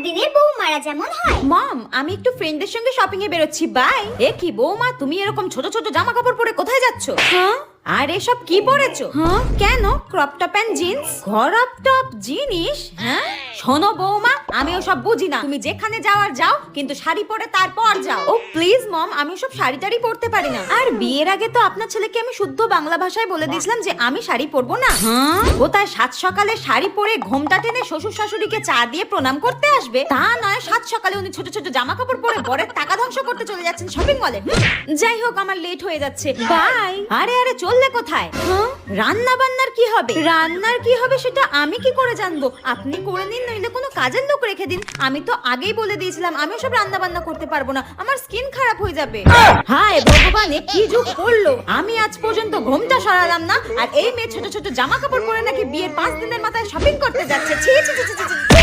দিনের বৌমারা যেমন হয়। মম, আমি একটু ফ্রেন্ডদের সঙ্গে শপিং এ বেরোচ্ছি, বাই। এ কি বৌমা, তুমি এরকম ছোট ছোট জামা কাপড় পরে কোথায় যাচ্ছ? হ্যাঁ, আর এসব কি পরেছো? হ্যাঁ, কেন? Crop top and jeans? Crop top জিনিস? হ্যাঁ, শোনো বৌমা, আমি ওসব বুঝি না। তুমি যেখানে যাওয়ার যাও, কিন্তু শাড়ি পরে তারপর যাও। ও প্লিজ মম, আমি ওসব শাড়ি টাড়ি পরতে পারি না। আর বিয়ের আগে তো আপনার ছেলেকে আমি শুদ্ধ বাংলা ভাষায় বলে দিয়েছিলাম যে আমি শাড়ি পরবো না। হ্যাঁ, কোথায় সাত সকালে শাড়ি পরে ঘোমটা টেনে শ্বশুর শাশুড়িকে চা দিয়ে প্রণাম করতে আসবে, তা নয় সাত সকালে উনি ছোট ছোট জামা কাপড় পরে বরের টাকা ধ্বংস করতে চলে যাচ্ছেন শপিং মলে। যাই হোক, আমার লেট হয়ে যাচ্ছে, বাই। আরে আরে, চললে কোথায়? রান্না বান্নার কি হবে? রান্নার কি হবে সেটা আমি কি করে জানবো? আপনি করে নিন, নইলে কোনো কাজের লোক রেখে দিন। আমি তো আগেই বলে দিয়েছিলাম আমি সব রান্না বান্না করতে পারবো না, আমার স্কিন খারাপ হয়ে যাবে। হায় ভগবান, এ কি যুগ পড়লো! আমি আজ পর্যন্ত ঘোমটা সরালাম না, আর এই মেয়ে ছোট ছোট জামা কাপড় পরে নাকি বিয়ের 5 দিনের মাথায় শপিং করতে যাচ্ছে। ছি ছি ছি ছি ছি।